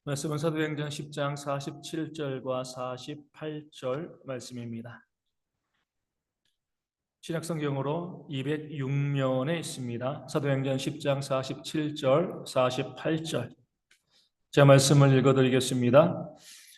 말씀은 사도행전 10장 47절과 48절 말씀입니다. 신약성경으로 206면에 있습니다. 사도행전 10장 47절, 48절. 제 말씀을 읽어드리겠습니다.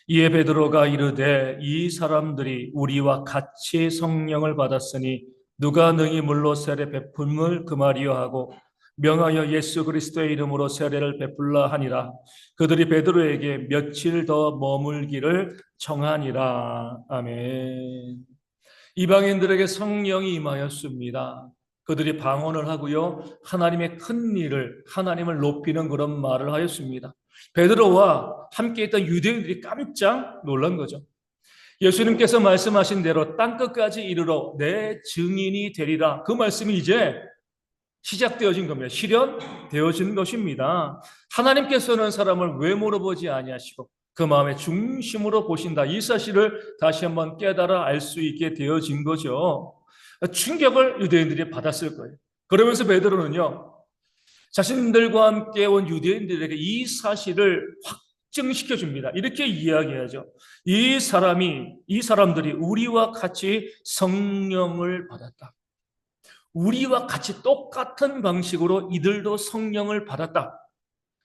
이에 베드로가 이르되 이 사람들이 우리와 같이 성령을 받았으니 누가 능히 물로 세례 베품을 금하리요 하고 명하여 예수 그리스도의 이름으로 세례를 베풀라 하니라. 그들이 베드로에게 며칠 더 머물기를 청하니라. 아멘. 이방인들에게 성령이 임하였습니다. 그들이 방언을 하고요, 하나님의 큰 일을, 하나님을 높이는 그런 말을 하였습니다. 베드로와 함께 있던 유대인들이 깜짝 놀란 거죠. 예수님께서 말씀하신 대로 땅끝까지 이르러 내 증인이 되리라. 그 말씀이 이제 시작되어진 겁니다. 실현되어진 것입니다. 하나님께서는 사람을 외모로 보지 아니하시고 그 마음의 중심으로 보신다. 이 사실을 다시 한번 깨달아 알 수 있게 되어진 거죠. 충격을 유대인들이 받았을 거예요. 그러면서 베드로는요, 자신들과 함께 온 유대인들에게 이 사실을 확증시켜 줍니다. 이렇게 이야기하죠. 이 사람들이 우리와 같이 성령을 받았다. 우리와 같이 똑같은 방식으로 이들도 성령을 받았다.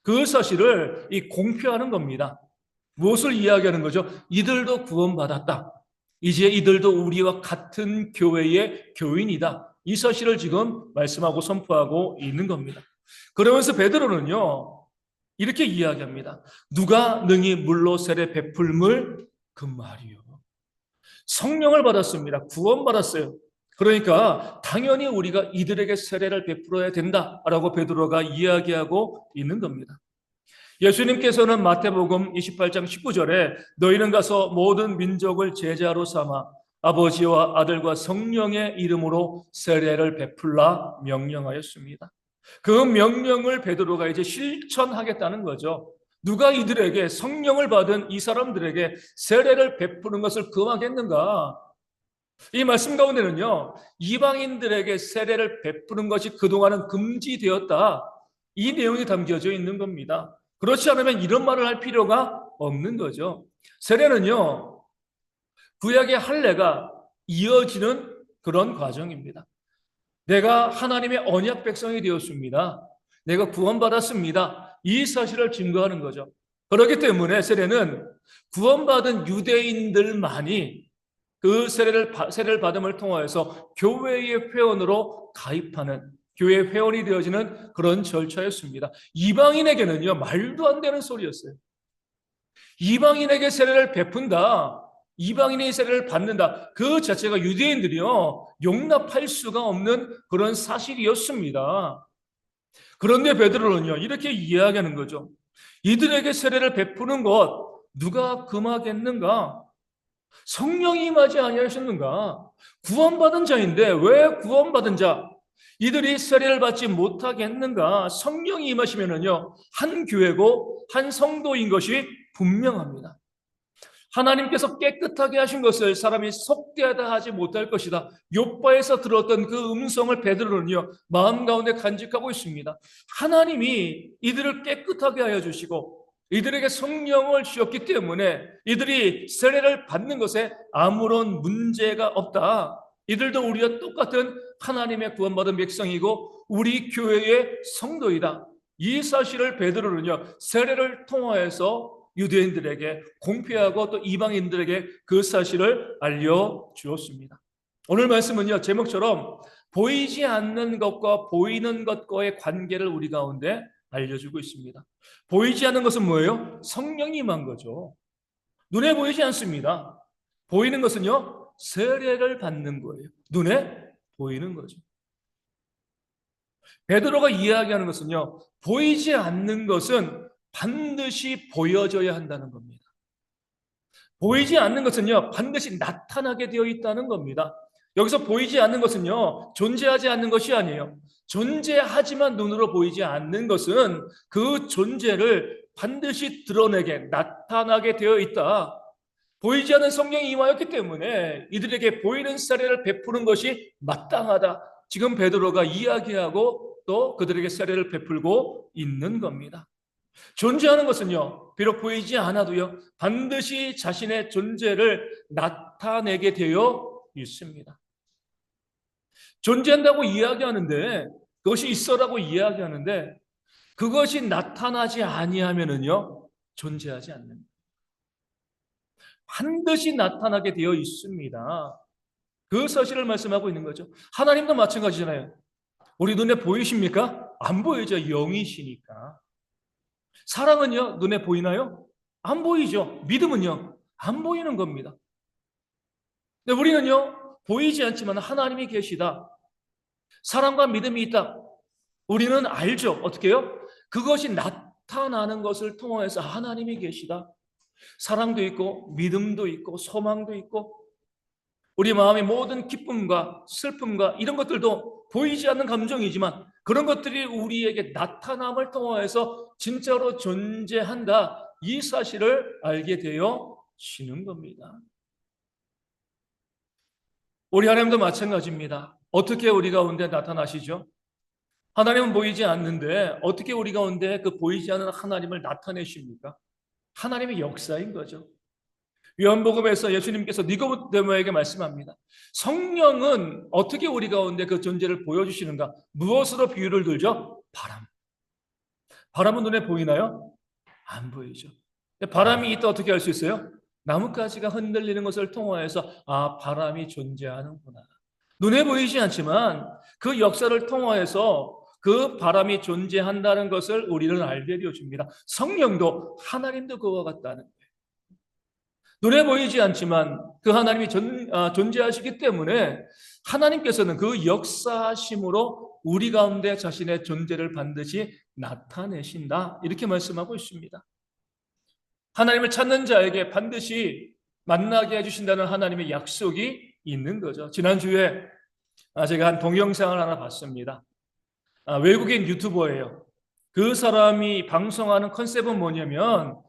그 사실을 공표하는 겁니다. 무엇을 이야기하는 거죠? 이들도 구원받았다. 이제 이들도 우리와 같은 교회의 교인이다. 이 사실을 지금 말씀하고 선포하고 있는 겁니다. 그러면서 베드로는요, 이렇게 이야기합니다. 누가 능히 물로 세례 베풀물 금하리요. 성령을 받았습니다. 구원받았어요. 그러니까 당연히 우리가 이들에게 세례를 베풀어야 된다라고 베드로가 이야기하고 있는 겁니다. 예수님께서는 마태복음 28장 19절에 너희는 가서 모든 민족을 제자로 삼아 아버지와 아들과 성령의 이름으로 세례를 베풀라 명령하였습니다. 그 명령을 베드로가 이제 실천하겠다는 거죠. 누가 이들에게 성령을 받은 이 사람들에게 세례를 베푸는 것을 금하겠는가? 이 말씀 가운데는요, 이방인들에게 세례를 베푸는 것이 그동안은 금지되었다. 이 내용이 담겨져 있는 겁니다. 그렇지 않으면 이런 말을 할 필요가 없는 거죠. 세례는요, 구약의 할례가 이어지는 그런 과정입니다. 내가 하나님의 언약 백성이 되었습니다. 내가 구원받았습니다. 이 사실을 증거하는 거죠. 그렇기 때문에 세례는 구원받은 유대인들만이 그 세례를 받음을 통하여서 교회의 회원으로 가입하는, 교회 회원이 되어지는 그런 절차였습니다. 이방인에게는요, 말도 안 되는 소리였어요. 이방인에게 세례를 베푼다, 이방인의 세례를 받는다, 그 자체가 유대인들이요, 용납할 수가 없는 그런 사실이었습니다. 그런데 베드로는요, 이렇게 이야기하는 거죠. 이들에게 세례를 베푸는 것 누가 금하겠는가? 성령이 임하지 아니하셨는가? 구원받은 자인데 왜 구원받은 자 이들이 세례를 받지 못하겠는가? 성령이 임하시면은요, 한 교회고 한 성도인 것이 분명합니다. 하나님께서 깨끗하게 하신 것을 사람이 속되하다 하지 못할 것이다. 욥바에서 들었던 그 음성을 베드로는요, 마음 가운데 간직하고 있습니다. 하나님이 이들을 깨끗하게 하여 주시고 이들에게 성령을 주셨기 때문에 이들이 세례를 받는 것에 아무런 문제가 없다. 이들도 우리와 똑같은 하나님의 구원받은 백성이고 우리 교회의 성도이다. 이 사실을 베드로는요, 세례를 통하여서 유대인들에게 공표하고 또 이방인들에게 그 사실을 알려주었습니다. 오늘 말씀은요, 제목처럼 보이지 않는 것과 보이는 것과의 관계를 우리 가운데 알려주고 있습니다. 보이지 않는 것은 뭐예요? 성령이 임한 거죠. 눈에 보이지 않습니다. 보이는 것은요, 세례를 받는 거예요. 눈에 보이는 거죠. 베드로가 이야기하는 것은요, 보이지 않는 것은 반드시 보여져야 한다는 겁니다. 보이지 않는 것은요, 반드시 나타나게 되어 있다는 겁니다. 여기서 보이지 않는 것은요, 존재하지 않는 것이 아니에요. 존재하지만 눈으로 보이지 않는 것은 그 존재를 반드시 드러내게, 나타나게 되어 있다. 보이지 않는 성령이 임하였기 때문에 이들에게 보이는 세례를 베푸는 것이 마땅하다. 지금 베드로가 이야기하고 또 그들에게 세례를 베풀고 있는 겁니다. 존재하는 것은요, 비록 보이지 않아도요, 반드시 자신의 존재를 나타내게 되어 있습니다. 존재한다고 이야기하는데, 그것이 있어라고 이야기하는데, 그것이 나타나지 아니하면은요, 존재하지 않는다. 반드시 나타나게 되어 있습니다. 그 사실을 말씀하고 있는 거죠. 하나님도 마찬가지잖아요. 우리 눈에 보이십니까? 안 보이죠. 영이시니까. 사랑은요, 눈에 보이나요? 안 보이죠. 믿음은요, 안 보이는 겁니다. 근데 우리는요, 보이지 않지만 하나님이 계시다. 사랑과 믿음이 있다. 우리는 알죠. 어떻게 해요? 그것이 나타나는 것을 통해서 하나님이 계시다. 사랑도 있고, 믿음도 있고, 소망도 있고, 우리 마음의 모든 기쁨과 슬픔과 이런 것들도 보이지 않는 감정이지만 그런 것들이 우리에게 나타남을 통해서 진짜로 존재한다. 이 사실을 알게 되어지는 겁니다. 우리 하나님도 마찬가지입니다. 어떻게 우리 가운데 나타나시죠? 하나님은 보이지 않는데 어떻게 우리 가운데 그 보이지 않는 하나님을 나타내십니까? 하나님의 역사인 거죠. 요한복음에서 예수님께서 니고데모에게 말씀합니다. 성령은 어떻게 우리 가운데 그 존재를 보여주시는가? 무엇으로 비유를 들죠? 바람. 바람은 눈에 보이나요? 안 보이죠. 바람이 있다 어떻게 알 수 있어요? 나뭇가지가 흔들리는 것을 통하여서 아, 바람이 존재하는구나. 눈에 보이지 않지만 그 역사를 통하여서 그 바람이 존재한다는 것을 우리는 알게 되어줍니다. 성령도 하나님도 그와 같다는 거예요. 눈에 보이지 않지만 그 하나님이 존재하시기 때문에 하나님께서는 그 역사하심으로 우리 가운데 자신의 존재를 반드시 나타내신다. 이렇게 말씀하고 있습니다. 하나님을 찾는 자에게 반드시 만나게 해주신다는 하나님의 약속이 있는 거죠. 지난주에 제가 한 동영상을 하나 봤습니다. 외국인 유튜버예요. 그 사람이 방송하는 컨셉은 뭐냐면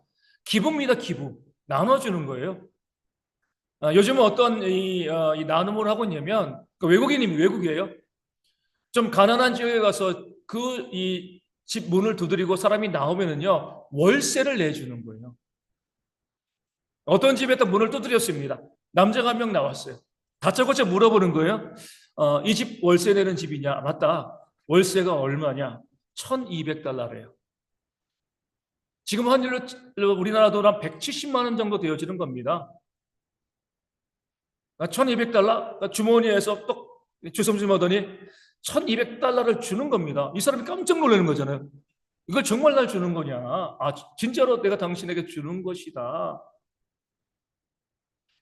기부입니다. 기부. 나눠주는 거예요. 요즘은 어떤 이 나눔을 하고 있냐면 그 외국이에요. 좀 가난한 지역에 가서 그 이 집 문을 두드리고 사람이 나오면은요 월세를 내주는 거예요. 어떤 집에다 문을 두드렸습니다. 남자가 한 명 나왔어요. 다짜고짜 물어보는 거예요. 이 집 월세 내는 집이냐? 맞다. 월세가 얼마냐? $1,200래요. 지금 환율로 우리나라 돈 한 170만 원 정도 되어지는 겁니다. $1,200 주머니에서 똑 주섬주섬 하더니 $1,200를 주는 겁니다. 이 사람이 깜짝 놀라는 거잖아요. 이걸 정말 날 주는 거냐? 아, 진짜로 내가 당신에게 주는 것이다.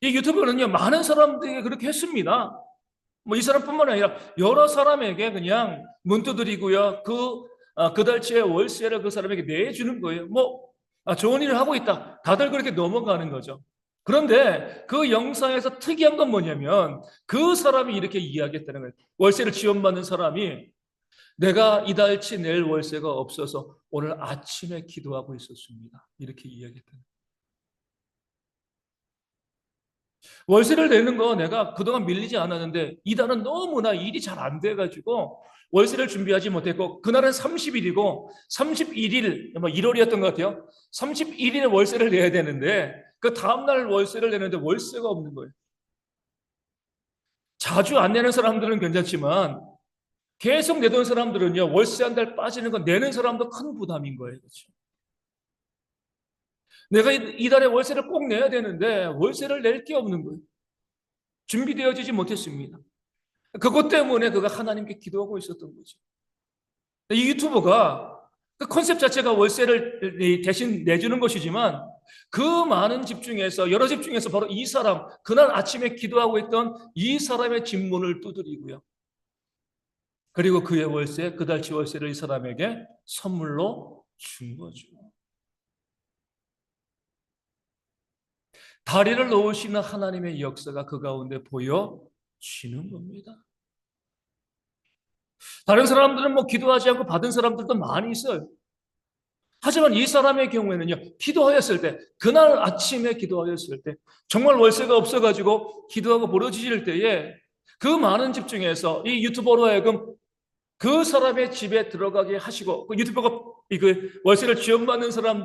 이 유튜브는요, 많은 사람들에게 그렇게 했습니다. 뭐 이 사람뿐만 아니라 여러 사람에게 그냥 문 두드리고요. 그 달치의 월세를 그 사람에게 내주는 거예요. 좋은 일을 하고 있다. 다들 그렇게 넘어가는 거죠. 그런데 그 영상에서 특이한 건 뭐냐면 그 사람이 이렇게 이야기했다는 거예요. 월세를 지원받는 사람이 내가 이달치 낼 월세가 없어서 오늘 아침에 기도하고 있었습니다. 이렇게 이야기했다는 거예요. 월세를 내는 거 내가 그동안 밀리지 않았는데 이달은 너무나 일이 잘 안 돼가지고 월세를 준비하지 못했고 그날은 30일이고 31일 1월이었던 것 같아요. 31일에 월세를 내야 되는데 그 다음날 월세를 내는데 월세가 없는 거예요. 자주 안 내는 사람들은 괜찮지만 계속 내던 사람들은요 월세 한 달 빠지는 건 내는 사람도 큰 부담인 거예요. 그렇죠? 내가 이달에 월세를 꼭 내야 되는데 월세를 낼 게 없는 거예요. 준비되어지지 못했습니다. 그것 때문에 그가 하나님께 기도하고 있었던 거죠. 이 유튜버가 그 컨셉 자체가 월세를 대신 내주는 것이지만 그 많은 집 중에서 여러 집 중에서 바로 이 사람 그날 아침에 기도하고 있던 이 사람의 집 문을 두드리고요. 그리고 그의 월세 그 달치 월세를 이 사람에게 선물로 준 거죠. 다리를 놓으시는 하나님의 역사가 그 가운데 보여지는 겁니다. 다른 사람들은 기도하지 않고 받은 사람들도 많이 있어요. 하지만 이 사람의 경우에는요, 기도하였을 때, 그날 아침에 기도하였을 때, 정말 월세가 없어가지고 기도하고 부러지실 때에 그 많은 집 중에서 이 유튜버로 하여금 그 사람의 집에 들어가게 하시고, 그 유튜버가 이거 월세를 지원받는 사람이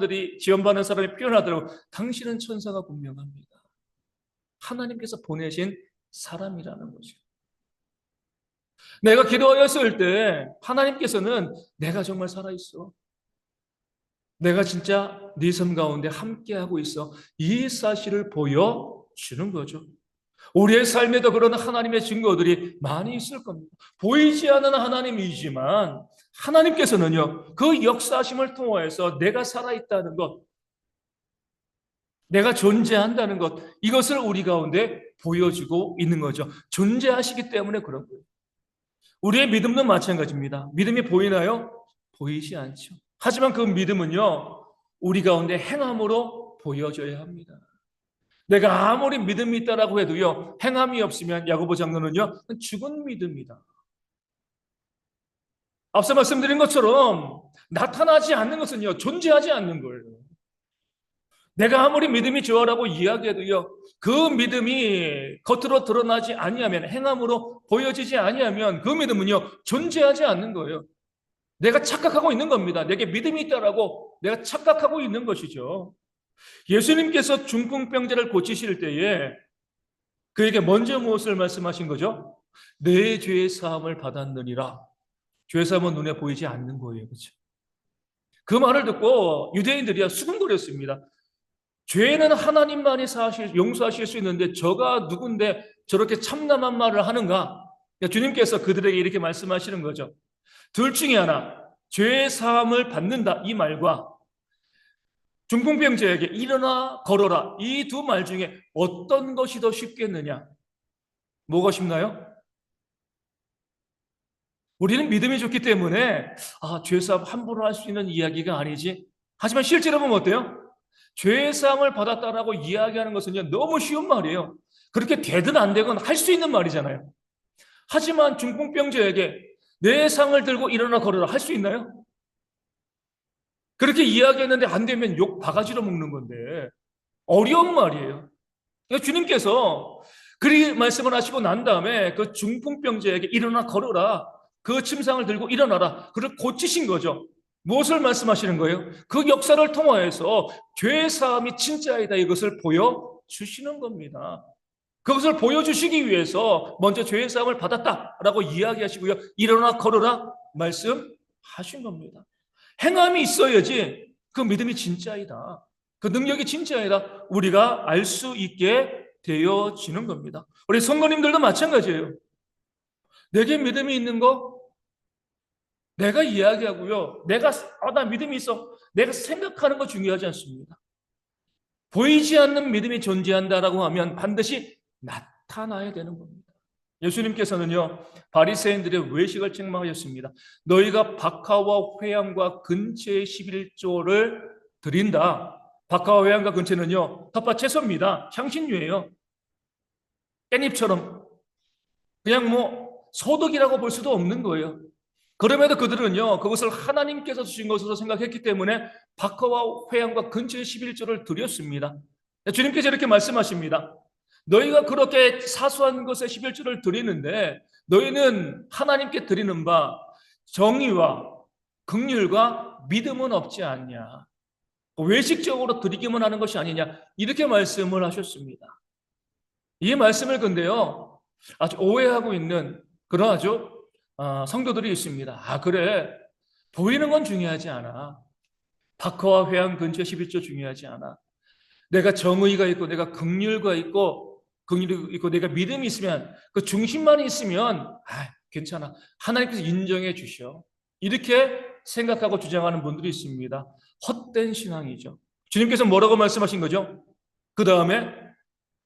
표현하더라고. 당신은 천사가 분명합니다. 하나님께서 보내신 사람이라는 거죠. 내가 기도하였을 때 하나님께서는 내가 정말 살아있어. 내가 진짜 네 삶 가운데 함께하고 있어. 이 사실을 보여주는 거죠. 우리의 삶에도 그런 하나님의 증거들이 많이 있을 겁니다. 보이지 않는 하나님이지만 하나님께서는요, 그 역사심을 통해서 내가 살아있다는 것, 내가 존재한다는 것, 이것을 우리 가운데 보여주고 있는 거죠. 존재하시기 때문에 그런 거예요. 우리의 믿음도 마찬가지입니다. 믿음이 보이나요? 보이지 않죠. 하지만 그 믿음은요, 우리 가운데 행함으로 보여져야 합니다. 내가 아무리 믿음이 있다라고 해도요, 행함이 없으면 야고보 장로는요, 죽은 믿음이다. 앞서 말씀드린 것처럼 나타나지 않는 것은요, 존재하지 않는 거예요. 내가 아무리 믿음이 좋아라고 이야기해도요, 그 믿음이 겉으로 드러나지 아니하면, 행함으로 보여지지 아니하면 그 믿음은요, 존재하지 않는 거예요. 내가 착각하고 있는 겁니다. 내게 믿음이 있다라고 내가 착각하고 있는 것이죠. 예수님께서 중풍병자를 고치실 때에 그에게 먼저 무엇을 말씀하신 거죠? 내 죄의 사함을 받았느니라. 죄의 사함은 눈에 보이지 않는 거예요. 그렇죠? 그 말을 듣고 유대인들이 수군거렸습니다. 죄는 하나님만이 용서하실 수 있는데 저가 누군데 저렇게 참담한 말을 하는가? 그러니까 주님께서 그들에게 이렇게 말씀하시는 거죠. 둘 중에 하나, 죄의 사함을 받는다 이 말과 중풍병자에게 일어나 걸어라 이 두 말 중에 어떤 것이 더 쉽겠느냐? 뭐가 쉽나요? 우리는 믿음이 좋기 때문에 죄사함 함부로 할 수 있는 이야기가 아니지. 하지만 실제로 보면 어때요? 죄사함을 받았다라고 이야기하는 것은 너무 쉬운 말이에요. 그렇게 되든 안 되건 할 수 있는 말이잖아요. 하지만 중풍병자에게 내 상을 들고 일어나 걸어라 할 수 있나요? 그렇게 이야기했는데 안 되면 욕 바가지로 먹는 건데 어려운 말이에요. 그러니까 주님께서 그리 말씀을 하시고 난 다음에 그 중풍병자에게 일어나 걸어라. 그 침상을 들고 일어나라. 그를 고치신 거죠. 무엇을 말씀하시는 거예요? 그 역사를 통하여서 죄 사함이 진짜이다 이것을 보여주시는 겁니다. 그것을 보여주시기 위해서 먼저 죄의 사함을 받았다라고 이야기하시고요. 일어나 걸어라 말씀하신 겁니다. 행함이 있어야지 그 믿음이 진짜이다. 그 능력이 진짜이다. 우리가 알 수 있게 되어지는 겁니다. 우리 성도님들도 마찬가지예요. 내게 믿음이 있는 거 내가 이야기하고요. 나 믿음이 있어. 내가 생각하는 거 중요하지 않습니다. 보이지 않는 믿음이 존재한다라고 하면 반드시 나타나야 되는 겁니다. 예수님께서는요, 바리새인들의 외식을 책망하셨습니다. 너희가 박하와 회향과 근처의 11조를 드린다. 박하와 회향과 근처는요, 텃밭 채소입니다. 향신료예요. 깻잎처럼 그냥 소득이라고 볼 수도 없는 거예요. 그럼에도 그들은요, 그것을 하나님께서 주신 것으로 생각했기 때문에 박하와 회향과 근처의 11조를 드렸습니다. 주님께서 이렇게 말씀하십니다. 너희가 그렇게 사소한 것에 11조를 드리는데 너희는 하나님께 드리는 바 정의와 긍휼과 믿음은 없지 않냐. 외식적으로 드리기만 하는 것이 아니냐. 이렇게 말씀을 하셨습니다. 이 말씀을 근데요, 아주 오해하고 있는 그런 아주 성도들이 있습니다. 그래. 보이는 건 중요하지 않아. 박하와 회향 근처 11조 중요하지 않아. 내가 정의가 있고 내가 긍휼이 있고 내가 믿음이 있으면 그 중심만 있으면 괜찮아. 하나님께서 인정해 주셔. 이렇게 생각하고 주장하는 분들이 있습니다. 헛된 신앙이죠. 주님께서 뭐라고 말씀하신 거죠? 그 다음에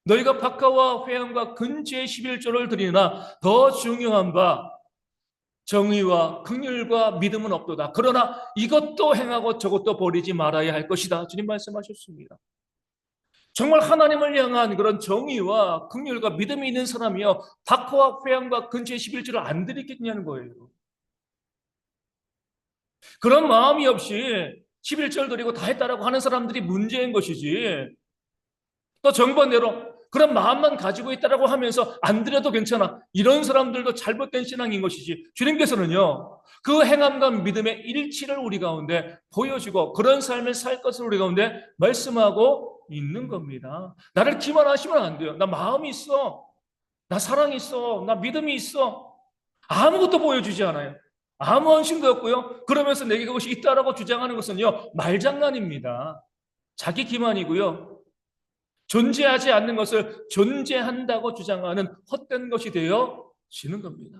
너희가 박하와 회향과 근처의 11조를 드리나 더 중요한 바 정의와 긍휼과 믿음은 없도다. 그러나 이것도 행하고 저것도 버리지 말아야 할 것이다. 주님 말씀하셨습니다. 정말 하나님을 향한 그런 정의와 긍휼과 믿음이 있는 사람이요, 박하와 회향과 근처의 11조를 안 드리겠냐는 거예요. 그런 마음이 없이 11조를 드리고 다 했다라고 하는 사람들이 문제인 것이지. 또 정반대로 그런 마음만 가지고 있다라고 하면서 안 드려도 괜찮아. 이런 사람들도 잘못된 신앙인 것이지. 주님께서는요, 그 행함과 믿음의 일치를 우리 가운데 보여주고 그런 삶을 살 것을 우리 가운데 말씀하고 있는 겁니다. 나를 기만하시면 안 돼요. 나 마음이 있어. 나 사랑이 있어. 나 믿음이 있어. 아무것도 보여주지 않아요. 아무 헌신도 없고요. 그러면서 내게 그것이 있다라고 주장하는 것은요, 말장난입니다. 자기 기만이고요. 존재하지 않는 것을 존재한다고 주장하는 헛된 것이 되어지는 겁니다.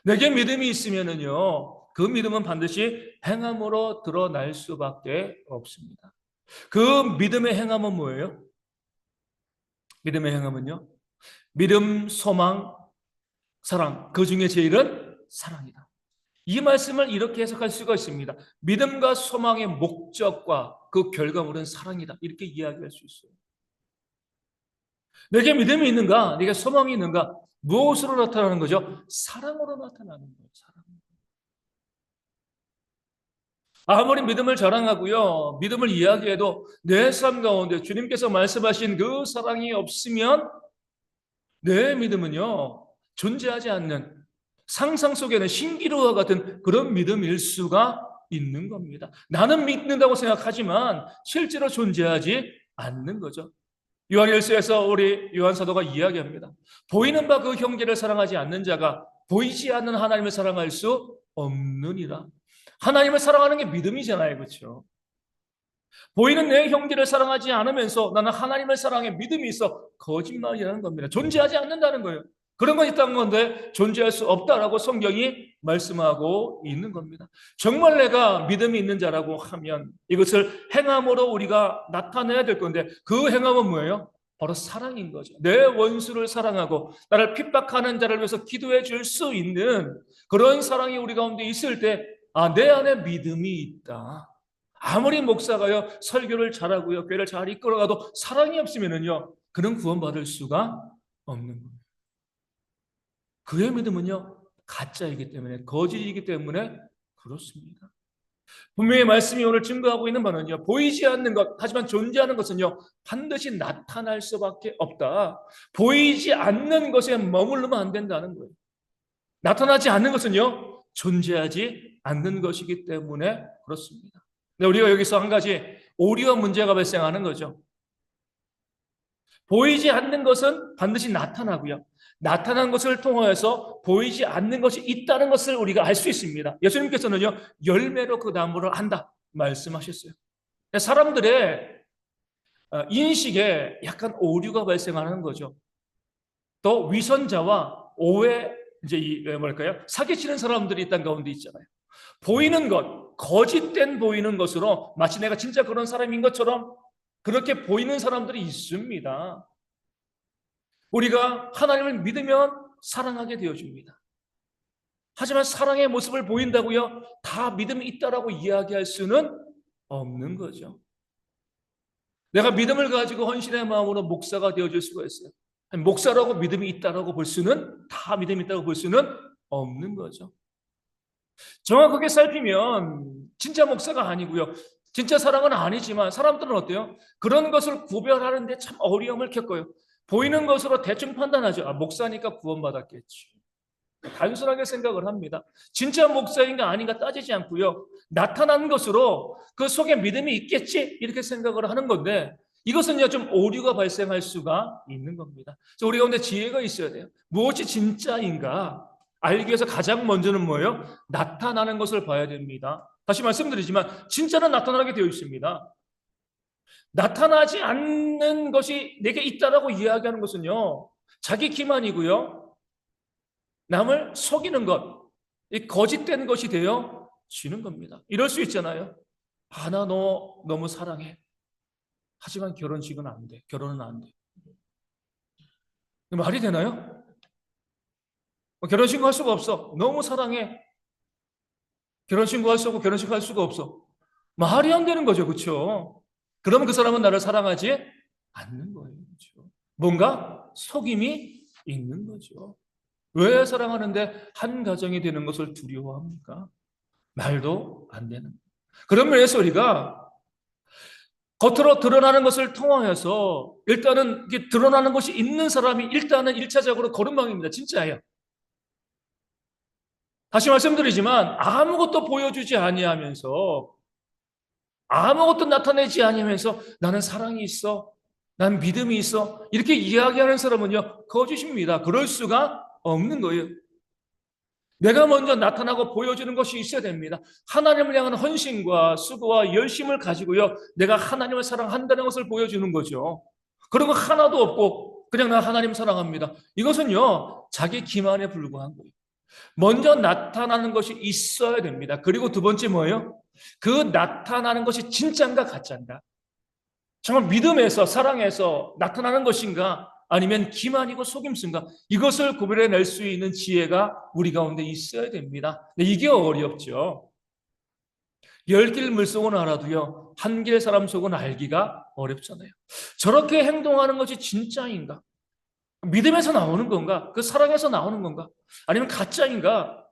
내게 믿음이 있으면은요, 그 믿음은 반드시 행함으로 드러날 수밖에 없습니다. 그 믿음의 행함은 뭐예요? 믿음의 행함은요, 믿음, 소망, 사랑. 그 중에 제일은 사랑이다. 이 말씀을 이렇게 해석할 수가 있습니다. 믿음과 소망의 목적과 그 결과물은 사랑이다. 이렇게 이야기할 수 있어요. 내게 믿음이 있는가? 내게 소망이 있는가? 무엇으로 나타나는 거죠? 사랑으로 나타나는 거예요. 사랑. 아무리 믿음을 자랑하고요, 믿음을 이야기해도 내 삶 가운데 주님께서 말씀하신 그 사랑이 없으면 내 믿음은요, 존재하지 않는 상상 속에는 신기루와 같은 그런 믿음일 수가 있는 겁니다. 나는 믿는다고 생각하지만 실제로 존재하지 않는 거죠. 요한일서에서 우리 요한 사도가 이야기합니다. 보이는 바 그 형제를 사랑하지 않는 자가 보이지 않는 하나님을 사랑할 수 없느니라. 하나님을 사랑하는 게 믿음이잖아요. 그렇죠? 보이는 내 형제를 사랑하지 않으면서 나는 하나님을 사랑해 믿음이 있어. 거짓말이라는 겁니다. 존재하지 않는다는 거예요. 그런 건 있다는 건데 존재할 수 없다라고 성경이 말씀하고 있는 겁니다. 정말 내가 믿음이 있는 자라고 하면 이것을 행함으로 우리가 나타내야 될 건데 그 행함은 뭐예요? 바로 사랑인 거죠. 내 원수를 사랑하고 나를 핍박하는 자를 위해서 기도해 줄 수 있는 그런 사랑이 우리 가운데 있을 때 내 안에 믿음이 있다. 아무리 목사가요 설교를 잘하고요 교회를 잘 이끌어가도 사랑이 없으면은요 그는 구원받을 수가 없는 거예요. 그의 믿음은요 가짜이기 때문에 거짓이기 때문에 그렇습니다. 분명히 말씀이 오늘 증거하고 있는 바는요 보이지 않는 것 하지만 존재하는 것은요 반드시 나타날 수밖에 없다. 보이지 않는 것에 머무르면 안 된다는 거예요. 나타나지 않는 것은요 존재하지 않는 것이기 때문에 그렇습니다. 근데 우리가 여기서 한 가지 오류와 문제가 발생하는 거죠. 보이지 않는 것은 반드시 나타나고요. 나타난 것을 통하여서 보이지 않는 것이 있다는 것을 우리가 알 수 있습니다. 예수님께서는요, 열매로 그 나무를 안다 말씀하셨어요. 사람들의 인식에 약간 오류가 발생하는 거죠. 또 위선자와 오해, 이제 뭐랄까요? 사기치는 사람들이 있다는 가운데 있잖아요. 보이는 것, 거짓된 보이는 것으로 마치 내가 진짜 그런 사람인 것처럼 그렇게 보이는 사람들이 있습니다. 우리가 하나님을 믿으면 사랑하게 되어줍니다. 하지만 사랑의 모습을 보인다고요? 다 믿음이 있다라고 이야기할 수는 없는 거죠. 내가 믿음을 가지고 헌신의 마음으로 목사가 되어줄 수가 있어요. 목사라고 믿음이 있다라고 볼 수는 다 믿음이 있다고 볼 수는 없는 거죠. 정확하게 살피면 진짜 목사가 아니고요. 진짜 사랑은 아니지만 사람들은 어때요? 그런 것을 구별하는데 참 어려움을 겪어요. 보이는 것으로 대충 판단하죠. 목사니까 구원받았겠지. 단순하게 생각을 합니다. 진짜 목사인가 아닌가 따지지 않고요. 나타난 것으로 그 속에 믿음이 있겠지 이렇게 생각을 하는 건데 이것은요 좀 오류가 발생할 수가 있는 겁니다. 그래서 우리 가운데 지혜가 있어야 돼요. 무엇이 진짜인가 알기 위해서 가장 먼저는 뭐예요? 나타나는 것을 봐야 됩니다. 다시 말씀드리지만 진짜는 나타나게 되어 있습니다. 나타나지 않는 것이 내게 있다라고 이야기하는 것은요 자기 기만이고요. 남을 속이는 것, 이 거짓된 것이 되어지는 겁니다. 이럴 수 있잖아요. 나 너 너무 사랑해. 하지만 결혼식은 안 돼. 결혼은 안 돼. 말이 되나요? 결혼식 할 수가 없어. 너무 사랑해. 결혼신고 할 수 없고 결혼식 할 수가 없어. 말이 안 되는 거죠. 그렇죠? 그러면 그 사람은 나를 사랑하지 않는 거예요. 그렇죠? 뭔가 속임이 있는 거죠. 왜 사랑하는데 한 가정이 되는 것을 두려워합니까? 말도 안 되는. 그런 면에서 우리가 겉으로 드러나는 것을 통하여서 일단은 이게 드러나는 것이 있는 사람이 일단은 일차적으로 거룩망입니다. 진짜예요. 다시 말씀드리지만 아무것도 보여주지 아니하면서 아무것도 나타내지 아니하면서 나는 사랑이 있어, 난 믿음이 있어 이렇게 이야기하는 사람은요 거짓입니다. 그럴 수가 없는 거예요. 내가 먼저 나타나고 보여주는 것이 있어야 됩니다. 하나님을 향한 헌신과 수고와 열심을 가지고요 내가 하나님을 사랑한다는 것을 보여주는 거죠. 그런 거 하나도 없고 그냥 나 하나님 사랑합니다. 이것은요 자기 기만에 불과한 거예요. 먼저 나타나는 것이 있어야 됩니다. 그리고 두 번째 뭐예요? 그 나타나는 것이 진짜인가 가짜인가? 정말 믿음에서 사랑에서 나타나는 것인가? 아니면 기만이고 속임수인가? 이것을 구별해낼 수 있는 지혜가 우리 가운데 있어야 됩니다. 근데 이게 어렵죠. 10길 물속은 알아도요. 한 길 사람 속은 알기가 어렵잖아요. 저렇게 행동하는 것이 진짜인가? 믿음에서 나오는 건가? 그 사랑에서 나오는 건가? 아니면 가짜인가?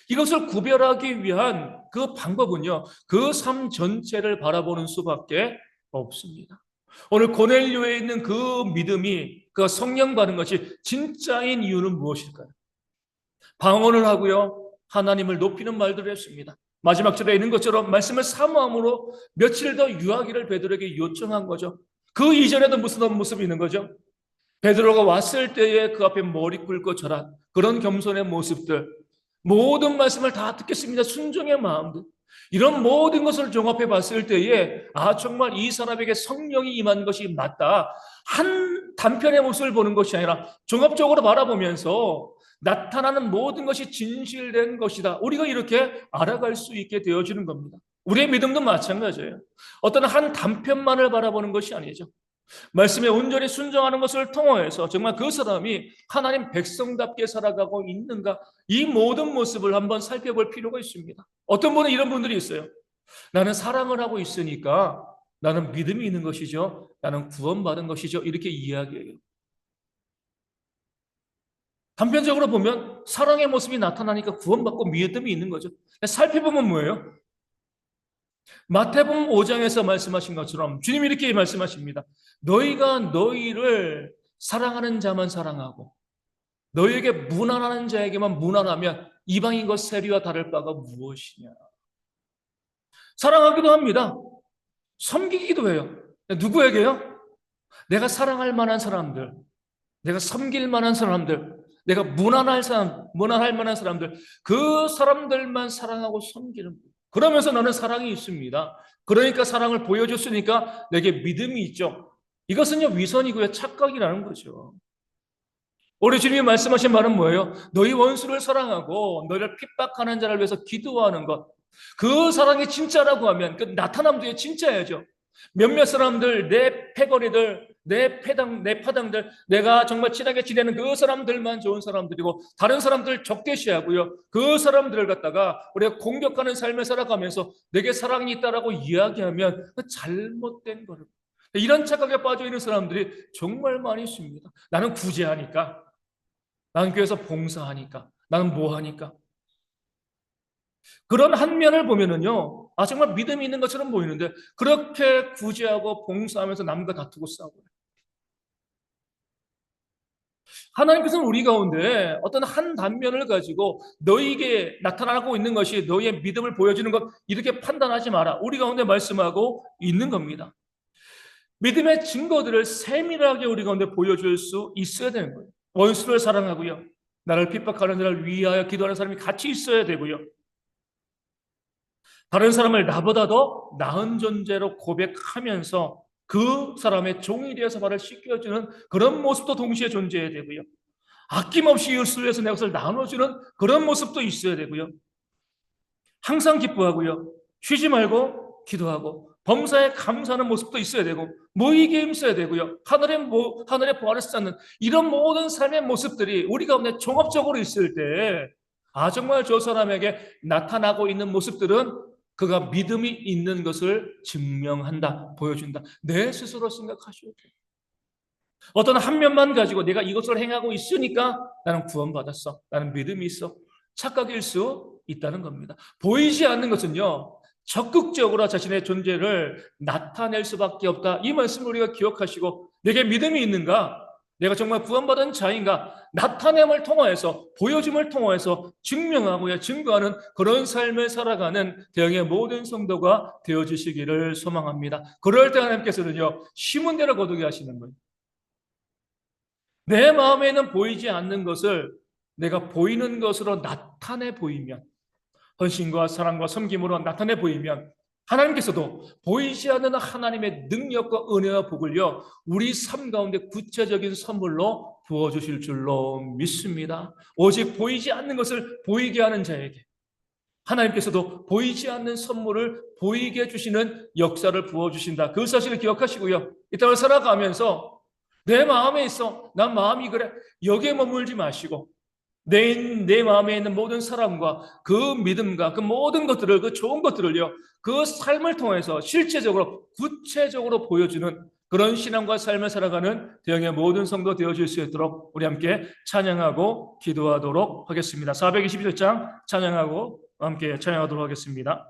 이것을 구별하기 위한 그 방법은요, 그 삶 전체를 바라보는 수밖에 없습니다. 오늘 고넬료에 있는 그 믿음이, 그 성령 받은 것이 진짜인 이유는 무엇일까요? 방언을 하고요, 하나님을 높이는 말들을 했습니다. 마지막 절에 있는 것처럼 말씀을 사모함으로 며칠 더 유하기를 베드로에게 요청한 거죠. 그 이전에도 무슨 모습이 있는 거죠? 베드로가 왔을 때에 그 앞에 머리 꿇고 절한 그런 겸손의 모습들, 모든 말씀을 다 듣겠습니다. 순종의 마음들. 이런 모든 것을 종합해 봤을 때에 정말 이 사람에게 성령이 임한 것이 맞다. 한 단편의 모습을 보는 것이 아니라 종합적으로 바라보면서 나타나는 모든 것이 진실된 것이다. 우리가 이렇게 알아갈 수 있게 되어지는 겁니다. 우리의 믿음도 마찬가지예요. 어떤 한 단편만을 바라보는 것이 아니죠. 말씀에 온전히 순종하는 것을 통해서 정말 그 사람이 하나님 백성답게 살아가고 있는가, 이 모든 모습을 한번 살펴볼 필요가 있습니다. 어떤 분은 이런 분들이 있어요. 나는 사랑을 하고 있으니까 나는 믿음이 있는 것이죠, 나는 구원받은 것이죠, 이렇게 이야기해요. 단편적으로 보면 사랑의 모습이 나타나니까 구원받고 믿음이 있는 거죠. 살펴보면 뭐예요? 마태복음 5장에서 말씀하신 것처럼 주님이 이렇게 말씀하십니다. 너희가 너희를 사랑하는 자만 사랑하고 너희에게 무난하는 자에게만 무난하면 이방인과 세리와 다를 바가 무엇이냐. 사랑하기도 합니다. 섬기기도 해요. 누구에게요? 내가 사랑할 만한 사람들, 내가 섬길 만한 사람들, 내가 무난할 만한 사람들, 그 사람들만 사랑하고 섬기는 거예요. 그러면서 나는 사랑이 있습니다. 그러니까 사랑을 보여줬으니까 내게 믿음이 있죠. 이것은요 위선이고요 착각이라는 거죠. 우리 주님이 말씀하신 말은 뭐예요? 너희 원수를 사랑하고 너희를 핍박하는 자를 위해서 기도하는 것. 그 사랑이 진짜라고 하면 그 나타남도 진짜야죠. 몇몇 사람들, 내 패거리들, 내 파당들, 내가 정말 친하게 지내는 그 사람들만 좋은 사람들이고 다른 사람들 적대시하고요. 그 사람들을 갖다가 우리가 공격하는 삶을 살아가면서 내게 사랑이 있다라고 이야기하면 그 잘못된 거를. 이런 착각에 빠져 있는 사람들이 정말 많이 있습니다. 나는 구제하니까, 나는 교회에서 봉사하니까, 나는 뭐 하니까. 그런 한 면을 보면은요, 정말 믿음이 있는 것처럼 보이는데, 그렇게 구제하고 봉사하면서 남과 다투고 싸워요. 하나님께서는 우리 가운데 어떤 한 단면을 가지고 너희에게 나타나고 있는 것이 너희의 믿음을 보여주는 것, 이렇게 판단하지 마라. 우리 가운데 말씀하고 있는 겁니다. 믿음의 증거들을 세밀하게 우리 가운데 보여줄 수 있어야 되는 거예요. 원수를 사랑하고요, 나를 핍박하는 자를 위하여 기도하는 사람이 같이 있어야 되고요, 다른 사람을 나보다 더 나은 존재로 고백하면서 그 사람의 종이 되어서 발을 씻겨주는 그런 모습도 동시에 존재해야 되고요, 아낌없이 이웃을 위해서 내 것을 나눠주는 그런 모습도 있어야 되고요, 항상 기뻐하고요, 쉬지 말고 기도하고 범사에 감사하는 모습도 있어야 되고, 모이게 힘써야 되고요, 하늘의 보화를 쌓는 이런 모든 삶의 모습들이 우리 가운데 종합적으로 있을 때 정말 저 사람에게 나타나고 있는 모습들은 그가 믿음이 있는 것을 증명한다, 보여준다. 내 스스로 생각하셔야 돼요. 어떤 한 면만 가지고 내가 이것을 행하고 있으니까 나는 구원받았어, 나는 믿음이 있어, 착각일 수 있다는 겁니다. 보이지 않는 것은요 적극적으로 자신의 존재를 나타낼 수밖에 없다. 이 말씀을 우리가 기억하시고, 내게 믿음이 있는가? 내가 정말 구원받은 자인가? 나타냄을 통하여서, 보여줌을 통하여서 증명하고 증거하는 그런 삶을 살아가는 대형의 모든 성도가 되어주시기를 소망합니다. 그럴 때 하나님께서는요, 심은 대로 거두게 하시는 거예요. 내 마음에는 보이지 않는 것을 내가 보이는 것으로 나타내 보이면, 헌신과 사랑과 섬김으로 나타내 보이면, 하나님께서도 보이지 않는 하나님의 능력과 은혜와 복을요, 우리 삶 가운데 구체적인 선물로 부어주실 줄로 믿습니다. 오직 보이지 않는 것을 보이게 하는 자에게 하나님께서도 보이지 않는 선물을 보이게 해주시는 역사를 부어주신다. 그 사실을 기억하시고요, 이 땅을 살아가면서 내 마음에 있어, 난 마음이 그래, 여기에 머물지 마시고 내 마음에 있는 모든 사랑과 그 믿음과 그 모든 것들을, 그 좋은 것들을요, 그 삶을 통해서 실제적으로 구체적으로 보여주는 그런 신앙과 삶을 살아가는 대형의 모든 성도 되어질 수 있도록 우리 함께 찬양하고 기도하도록 하겠습니다. 421장 찬양하고 함께 찬양하도록 하겠습니다.